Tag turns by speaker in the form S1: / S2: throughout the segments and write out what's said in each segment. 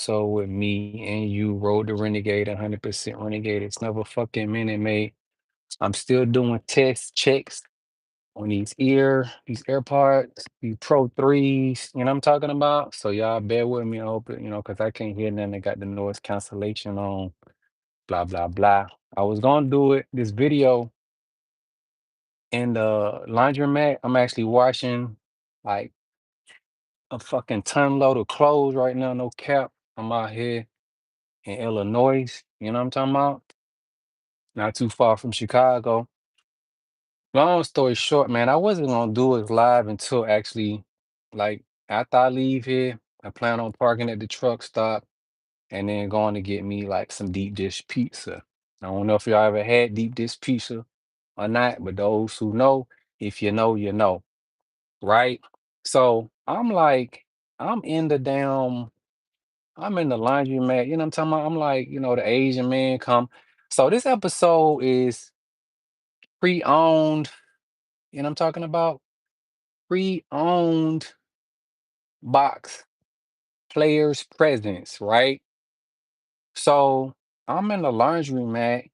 S1: So with me and you rode the Renegade, 100% Renegade. It's never fucking minute made. I'm still doing test checks on these AirPods, these Pro 3s, you know what I'm talking about? So y'all bear with me, I hope it, because I can't hear nothing. I got the noise cancellation on, blah, blah, blah. I was gonna do this video in the laundromat. I'm actually washing like a fucking ton load of clothes right now, no cap. I'm out here in Illinois, you know what I'm talking about? Not too far from Chicago. Long story short, man, I wasn't gonna do it live until actually, like, after I leave here. I plan on parking at the truck stop and then going to get me like some deep dish pizza. I don't know if y'all ever had deep dish pizza or not, but those who know, if you know, you know, right? So I'm like, I'm in the damn, I'm in the laundromat, you know what I'm talking about? I'm like, the Asian man come. So this episode is pre-owned, you know what I'm talking about? Pre-owned box players presents, right? So I'm in the laundry mat.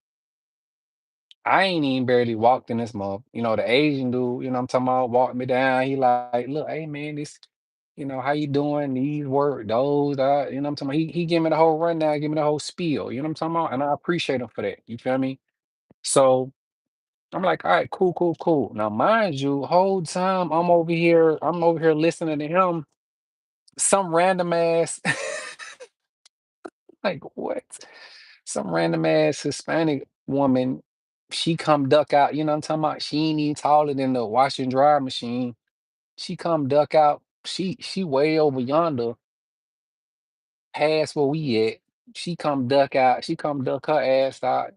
S1: I ain't even barely walked in this month. The Asian dude, you know what I'm talking about, walked me down. He like, look, hey man, this, how you doing? These work, those, you know what I'm talking about. He give me the whole rundown, give me the whole spiel, you know what I'm talking about? And I appreciate him for that. You feel me? So I'm like, all right, cool, cool, cool. Now, mind you, whole time I'm over here listening to him, some random ass. Like, what? Some random ass Hispanic woman, she come duck out, you know what I'm talking about? She ain't even taller than the wash and dry machine. She come duck out. She way over yonder, past where we at. She come duck out. She come duck her ass out,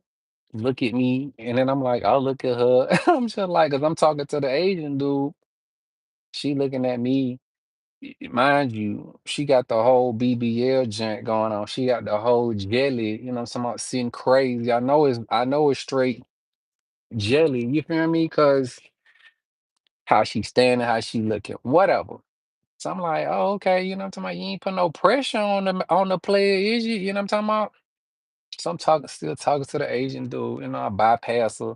S1: look at me, and then I'm like, I'll look at her. I'm just like, cause I'm talking to the Asian dude. She looking at me. Mind you, she got the whole BBL joint going on. She got the whole jelly, you know, some about sitting crazy. I know it's straight jelly. You feel me? Cause how she standing, how she looking, whatever. So I'm like, oh, okay, you know what I'm talking about? You ain't put no pressure on the player, is you? You know what I'm talking about? So I'm still talking to the Asian dude, I bypass her,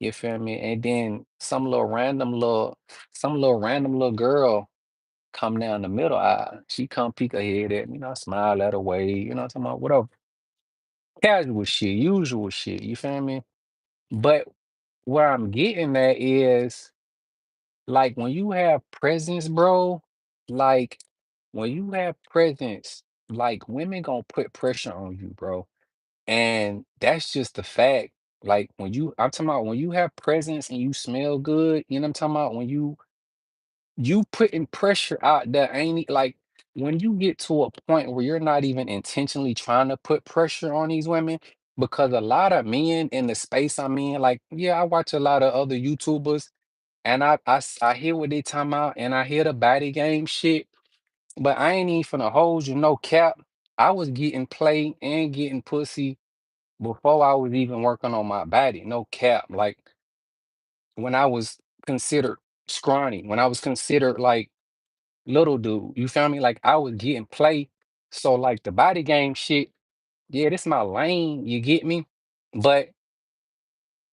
S1: you feel me? And then some little random little girl come down the middle aisle. She come peek her head at me, I smile at her way, you know what I'm talking about? Whatever. Casual shit, usual shit, you feel me? But where I'm getting at is like when you have presence, bro, like when you have presence, like women gonna put pressure on you, bro. And that's just the fact. Like I'm talking about when you have presence and you smell good, you know what I'm talking about? When you putting pressure out there, ain't it? Like when you get to a point where you're not even intentionally trying to put pressure on these women, because a lot of men in the space I'm in, like, yeah, I watch a lot of other YouTubers and I hear what they talking about and I hear the body game shit, but I ain't even finna hold you, no cap. I was getting played and getting pussy before I was even working on my body, no cap. Like when I was considered scrawny, when I was considered like little dude. You feel me? Like I was getting play. So like the body game shit, yeah, this my lane. You get me? But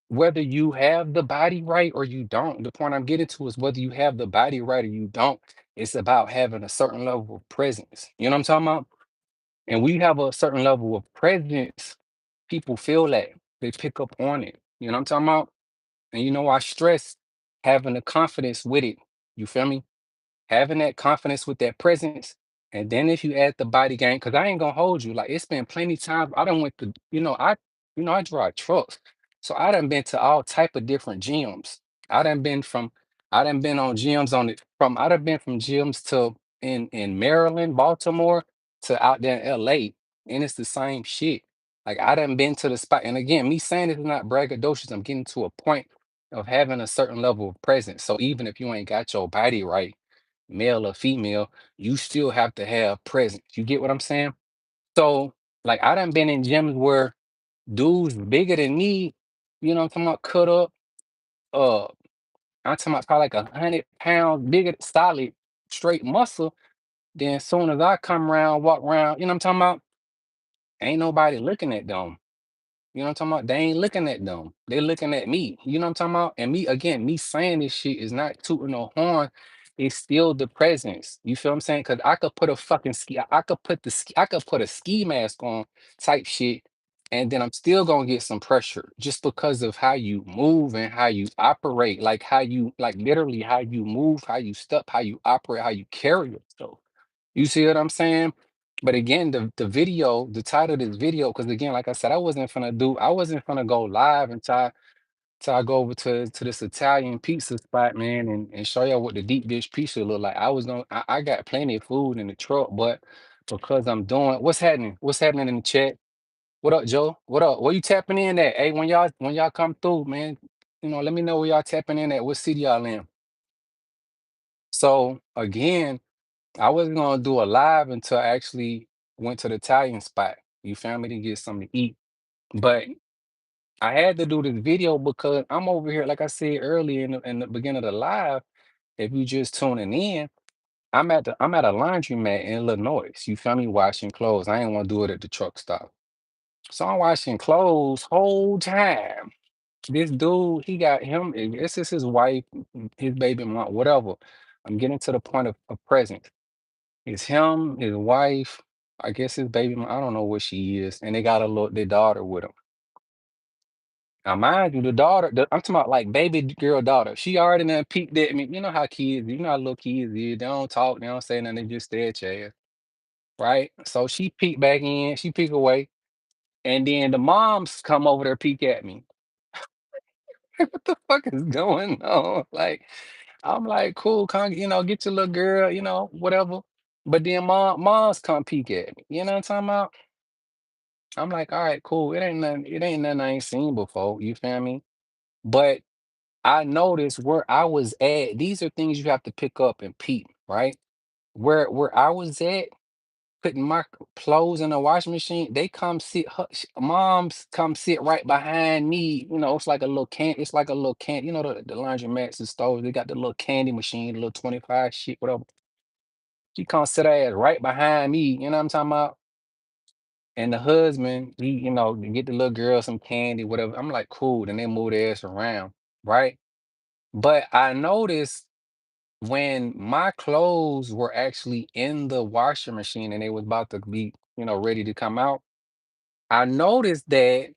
S1: whether you have the body right or you don't, the point I'm getting to is whether you have the body right or you don't. It's about having a certain level of presence. You know what I'm talking about? And we have a certain level of presence. People feel that they pick up on it. You know what I'm talking about? And I stress having the confidence with it. You feel me? Having that confidence with that presence, and then if you add the body game, because I ain't gonna hold you, like it's been plenty times I done went to, I drive trucks, so I done been to all type of different gyms. I done been from, I done been on gyms on it from, I done been from gyms to in Maryland, Baltimore to out there in LA, and it's the same shit. Like I done been to the spot, and again, me saying this is not braggadocious. I'm getting to a point of having a certain level of presence. So even if you ain't got your body right, male or female, you still have to have presence. You get what I'm saying? So, like, I done been in gyms where dudes bigger than me, I'm talking about, cut up, uh, I'm talking about probably like 100 pounds bigger, solid, straight muscle. Then as soon as I come around, walk around, you know what I'm talking about? Ain't nobody looking at them. You know what I'm talking about? They ain't looking at them. They looking at me. You know what I'm talking about? And me again, me saying this shit is not tooting no horn. It's still the presence. You feel what I'm saying? Cause I could put a fucking ski, I could put the ski, I could put a ski mask on type shit, and then I'm still gonna get some pressure just because of how you move and how you operate, like how you like literally how you move, how you step, how you operate, how you carry yourself. You see what I'm saying? But again, the video, the title of this video, because again, like I said, I wasn't gonna go live until I go over to this Italian pizza spot, man, and show y'all what the deep dish pizza look like. I got plenty of food in the truck, but because I'm doing what's happening? What's happening in the chat? What up, Joe? What up? Where you tapping in at? Hey, when y'all come through, man, let me know where y'all tapping in at. What city y'all in? So again, I wasn't gonna do a live until I actually went to the Italian spot. You feel me, to get something to eat. But I had to do this video because I'm over here, like I said earlier in the beginning of the live. If you just tuning in, I'm at a laundromat in Illinois. You feel me, washing clothes. I ain't want to do it at the truck stop. So I'm washing clothes whole time. This dude, he got him. This is his wife, his baby mom, whatever. I'm getting to the point of presence. It's him, his wife, I guess his baby I don't know what she is, and they got a little their daughter with him. Now, mind you, I'm talking about like baby girl daughter. She already done peeked at me. You know how kids, you know how little kids is. They don't talk, they don't say nothing, they just stare at your ass, right? So she peeked back in, she peeked away, and then the moms come over there peek at me. What the fuck is going on? Like, I'm like, cool, get your little girl, whatever. But then moms come peek at me. You know what I'm talking about? I'm like, all right, cool. It ain't nothing I ain't seen before. You feel me? But I noticed where I was at. These are things you have to pick up and peep, right? Where I was at, putting my clothes in the washing machine, they come sit, moms come sit right behind me. It's like a little it's like a little can, the laundromats and stores, they got the little candy machine, the little 25 shit, whatever. She come sit her ass right behind me, you know what I'm talking about? And the husband, he, get the little girl some candy, whatever. I'm like, cool. Then they move their ass around, right? But I noticed when my clothes were actually in the washer machine and they was about to be, ready to come out, I noticed that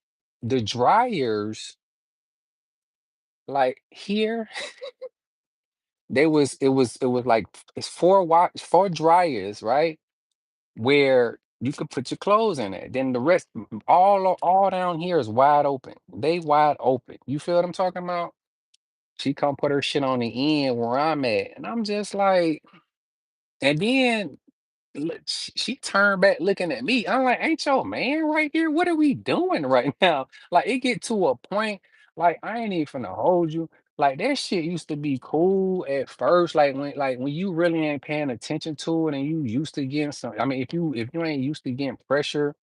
S1: the dryers, like here, it was like it's four dryers, right? Where you could put your clothes in it. Then the rest, all down here is wide open. They wide open. You feel what I'm talking about? She come put her shit on the end where I'm at, and I'm just like, and then she turned back looking at me. I'm like, ain't your man right here? What are we doing right now? Like it get to a point, like I ain't even finna hold you. Like that shit used to be cool at first, like when you really ain't paying attention to it and you used to getting some. I mean, if you ain't used to getting pressure,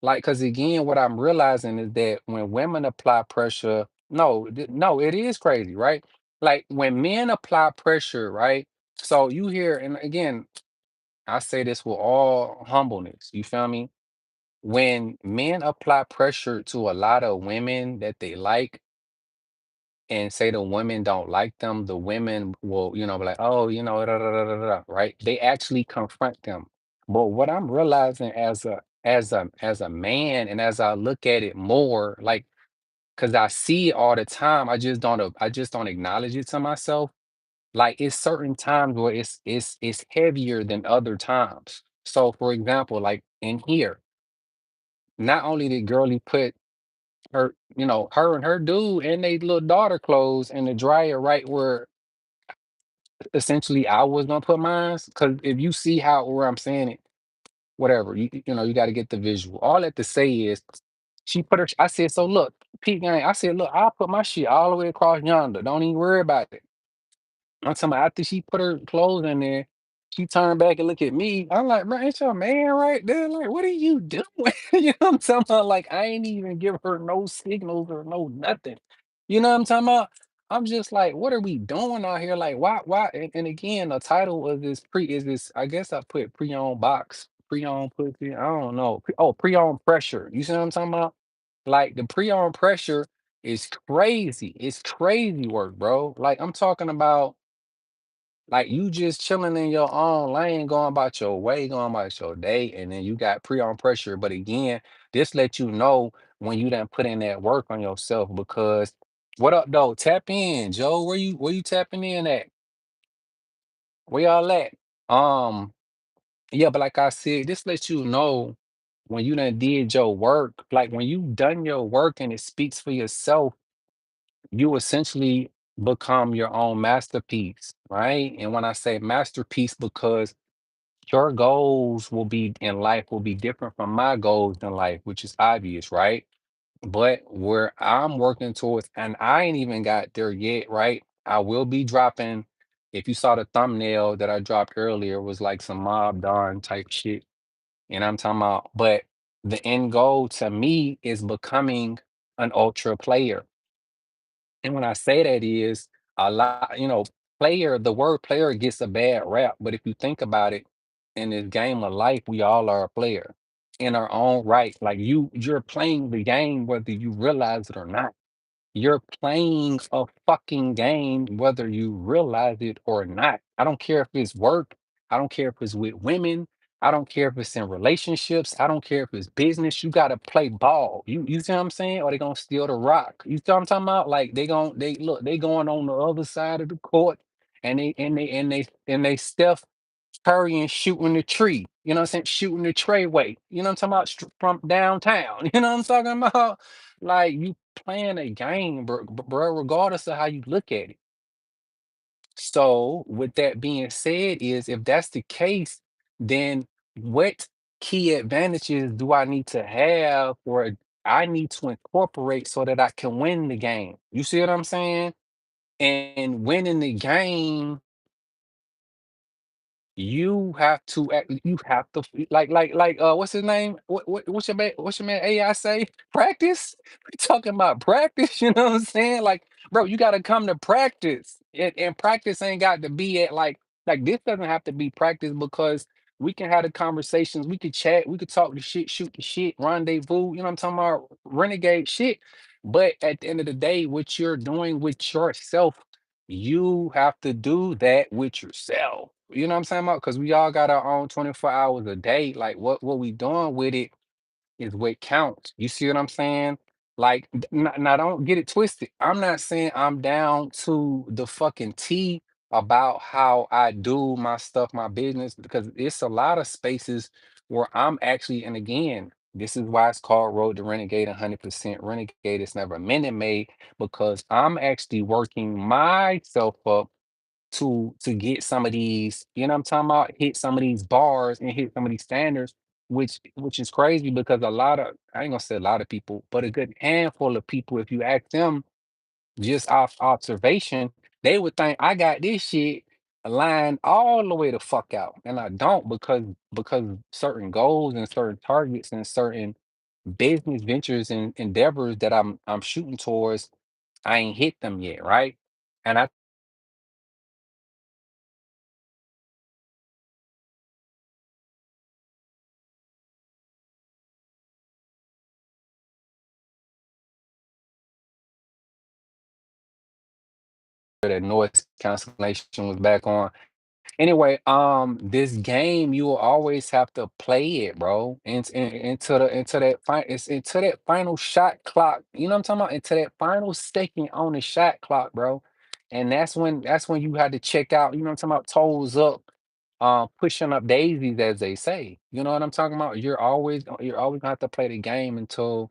S1: like because again, what I'm realizing is that when women apply pressure, no, no, it is crazy, right? Like when men apply pressure, right? So you hear, and again, I say this with all humbleness. You feel me? When men apply pressure to a lot of women that they like and say the women don't like them, the women will, be like, oh, da, da, da, da, da, right? They actually confront them. But what I'm realizing as a man and as I look at it more, like, because I see it all the time, I just don't acknowledge it to myself. Like it's certain times where it's heavier than other times. So for example, like in here, not only did girlie put her and her dude and they little daughter clothes in the dryer right where essentially I was gonna put mine. Cause if you see how where I'm saying it, whatever, you gotta get the visual. All that to say is she put her I said, so look, Pete gang, I said, look, I'll put my shit all the way across yonder. Don't even worry about it. I'm talking about after she put her clothes in there, she turned back and looked at me. I'm like, bro, ain't your man right there? Like, what are you doing? You know what I'm talking about? Like, I ain't even give her no signals or no nothing. You know what I'm talking about? I'm just like, what are we doing out here? Like, why? And again, the title of this is this. I guess I put pre-owned box, pre-owned pussy. I don't know. Pre-owned pressure. You see what I'm talking about? Like the pre-owned pressure is crazy. It's crazy work, bro. Like I'm talking about, like you just chilling in your own lane, going about your way, going about your day, and then you got pre-owned pressure. But again, this let you know when you done put in that work on yourself because what up though? Tap in, Joe. Where you tapping in at? Where y'all at? Um, yeah, but like I said, this lets you know when you done did your work, like when you done your work and it speaks for yourself, you essentially become your own masterpiece, right? And when I say masterpiece, because your goals will be in life will be different from my goals in life, which is obvious, right? But where I'm working towards, and I ain't even got there yet, right? I will be dropping. If you saw the thumbnail that I dropped earlier, was like some Mob Don type shit. And I'm talking about, but the end goal to me is becoming an ultra player. And when I say that is a lot, player, the word player gets a bad rap. But if you think about it, in this game of life, we all are a player in our own right. Like you're playing the game whether you realize it or not. You're playing a fucking game whether you realize it or not. I don't care if it's work. I don't care if it's with women. I don't care if it's in relationships. I don't care if it's business. You gotta play ball. You see what I'm saying? Or they gonna steal the rock. You see what I'm talking about? Like they look, they going on the other side of the court and they Steph Curry and shooting the tree. You know what I'm saying? Shooting the Treyway. You know what I'm talking about? From downtown. You know what I'm talking about? Like you playing a game, bro, regardless of how you look at it. So, with that being said, is if that's the case, then what key advantages do I need to have or I need to incorporate so that I can win the game? You see what I'm saying? And winning the game, you have to what's his name? What's your man AI say? Practice? We talking about practice, you know what I'm saying? Like, bro, you gotta come to practice. And practice ain't got to be at like this doesn't have to be practice because we can have the conversations, we could chat, we could talk the shit, shoot the shit, rendezvous, you know what I'm talking about? Renegade shit. But at the end of the day, what you're doing with yourself, you have to do that with yourself. You know what I'm saying about? Because we all got our own 24 hours a day. Like what we doing with it is what counts. You see what I'm saying? Like now don't get it twisted. I'm not saying I'm down to the fucking T about how I do my stuff, my business, because it's a lot of spaces where I'm actually, and again, this is why it's called Road to Renegade 100% Renegade. It's never a minute made because I'm actually working myself up to get some of these, you know what I'm talking about, hit some of these bars and hit some of these standards, which is crazy because a lot of I ain't gonna say a lot of people, but a good handful of people, if you ask them just off observation, they would think I got this shit aligned all the way the fuck out. And I don't because certain goals and certain targets and certain business ventures and endeavors that I'm shooting towards, I ain't hit them yet, right? And I that noise cancellation was back on. Anyway, this game you will always have to play it, bro. It's into that final shot clock. You know what I'm talking about? Into that final second on the shot clock, bro. And that's when you had to check out. You know what I'm talking about? Toes up, pushing up daisies, as they say. You know what I'm talking about? You're always gonna have to play the game until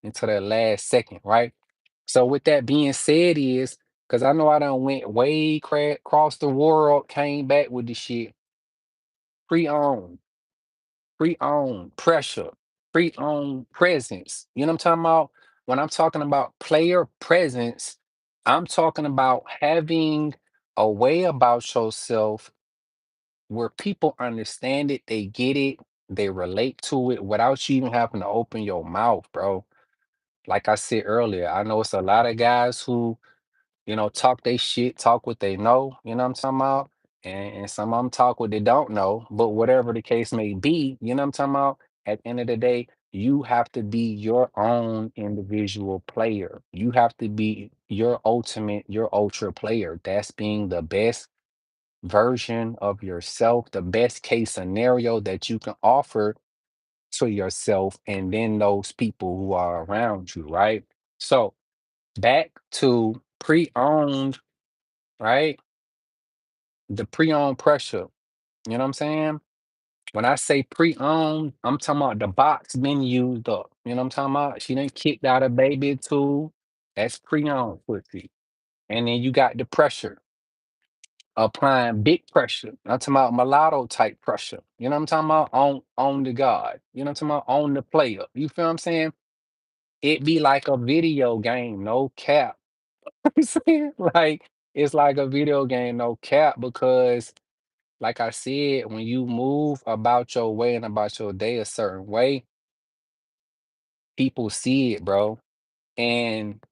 S1: that last second, right? So with that being said, is because I know I done went way across the world, came back with the shit pre-owned, pre-owned pressure, pre-owned presence. You know what I'm talking about? When I'm talking about player presence, I'm talking about having a way about yourself where people understand it, they get it, they relate to it without you even having to open your mouth, bro. Like I said earlier, I know it's a lot of guys who talk they shit, talk what they know, you know what I'm talking about? And some of them talk what they don't know, but whatever the case may be, you know what I'm talking about? At the end of the day, you have to be your own individual player. You have to be your ultimate, your ultra player. That's being the best version of yourself, the best case scenario that you can offer to yourself and then those people who are around you, right? So back to pre-owned, right? The pre-owned pressure. You know what I'm saying? When I say pre-owned, I'm talking about the box been used up. You know what I'm talking about? She done kicked out a baby too. That's pre-owned pussy. And then you got the pressure, applying big pressure. I'm talking about mulatto type pressure. You know what I'm talking about? On the God. You know what I'm talking about? On the player. You feel what I'm saying? It be like a video game, no cap. I'm saying? Like it's like a video game, no cap, because like I said, when you move about your way and about your day a certain way, people see it, bro. And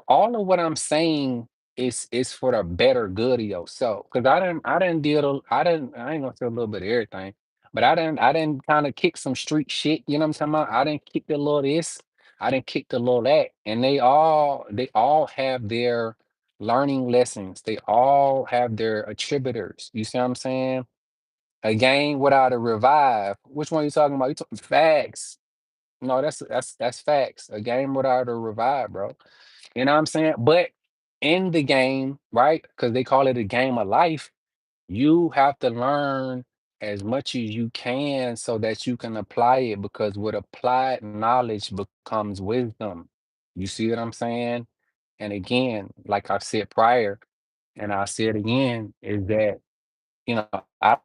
S1: all of what I'm saying is for the better good of yourself. Cause I didn't deal I ain't gonna say a little bit of everything, but I didn't kind of kick some street shit, you know what I'm talking about? I didn't kick the little this, I didn't kick the little that. And they all have their learning lessons. They all have their attributors. You see what I'm saying? A game without a revive. Which one you talking about? You talking facts. No, that's facts. A game without a revive, bro. You know what I'm saying? But in the game, right? Because they call it a game of life, you have to learn as much as you can so that you can apply it. Because with applied knowledge becomes wisdom. You see what I'm saying? And again, like I've said prior, and I'll say it again, is that, you know, I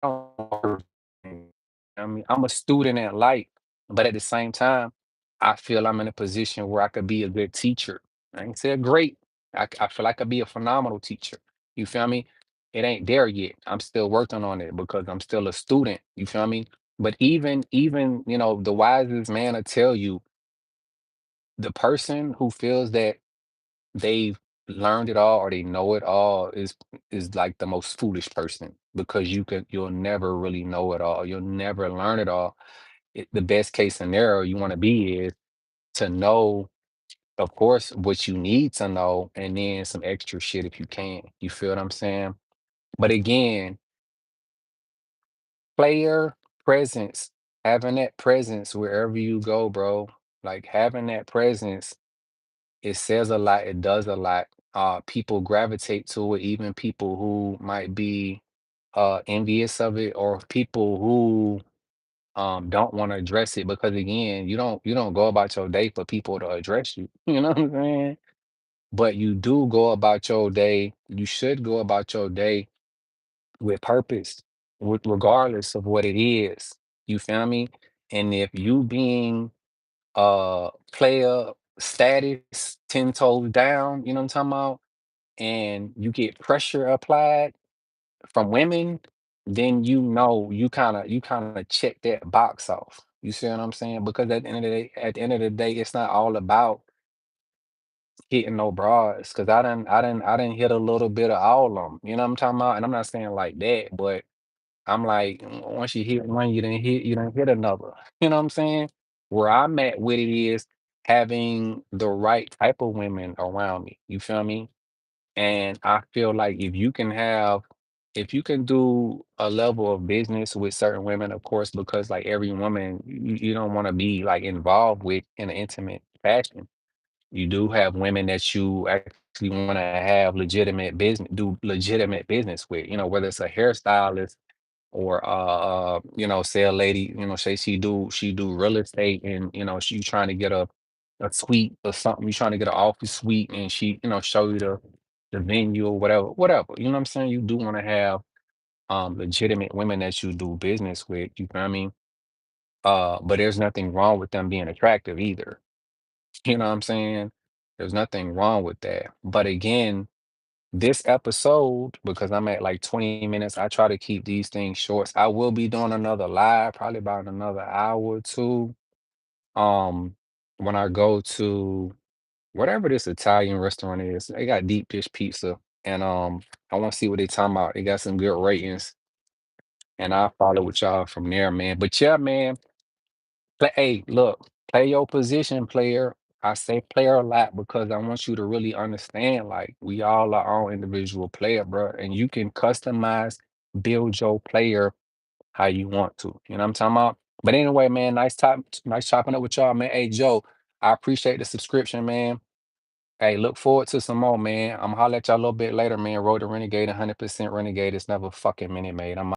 S1: don't, I mean, I'm a student at life, but at the same time, I feel I'm in a position where I could be a good teacher. I ain't say great. I feel I could be a phenomenal teacher. You feel me? It ain't there yet. I'm still working on it because I'm still a student. You feel me? But even the wisest man will tell you, the person who feels that they've learned it all or they know it all is like the most foolish person, because you'll never really know it all. You'll never learn it all. The best case scenario you want to be is to know, of course, what you need to know, and then some extra shit if you can. You feel what I'm saying? But again, player presence, having that presence wherever you go, bro. Like having that presence, it says a lot, it does a lot. People gravitate to it, even people who might be envious of it, or people who don't want to address it, because again, you don't go about your day for people to address you. You know what I'm saying? But you do go about your day, you should go about your day with purpose, with regardless of what it is. You feel me? And if you being player status 10 toes down, you know what I'm talking about? And you get pressure applied from women, then you kind of check that box off. You see what I'm saying? Because at the end of the day, it's not all about hitting no bras. Cause I done hit a little bit of all of them. You know what I'm talking about? And I'm not saying like that, but I'm like, once you hit one, you done hit another. You know what I'm saying? Where I'm at with it is having the right type of women around me. You feel me? And I feel like if you can do a level of business with certain women, of course, because like every woman you don't want to be like involved with in an intimate fashion. You do have women that you actually want to have do legitimate business with, whether it's a hairstylist or say a lady, say she do real estate, and she trying to get a suite or something, you trying to get an office suite, and she, show you the venue or whatever. You know what I'm saying? You do want to have legitimate women that you do business with, you feel me? But there's nothing wrong with them being attractive either. You know what I'm saying? There's nothing wrong with that. But again, this episode, because I'm at like 20 minutes, I try to keep these things short. I will be doing another live, probably about another hour or two. Um, when I go to whatever this Italian restaurant is. They got deep dish pizza, and I want to see what they talking about. They got some good ratings, and I'll follow with y'all from there, man. But yeah, man, hey, look, play your position, player. I say player a lot because I want you to really understand, like, we all are our own individual player, bro, and you can customize, build your player how you want to. You know what I'm talking about? But anyway, man, nice chopping up with y'all, man. Hey, Joe, I appreciate the subscription, man. Hey, look forward to some more, man. I'm gonna holler at y'all a little bit later, man. Road to Renegade, 100% Renegade. It's never fucking Minute Maid. I'm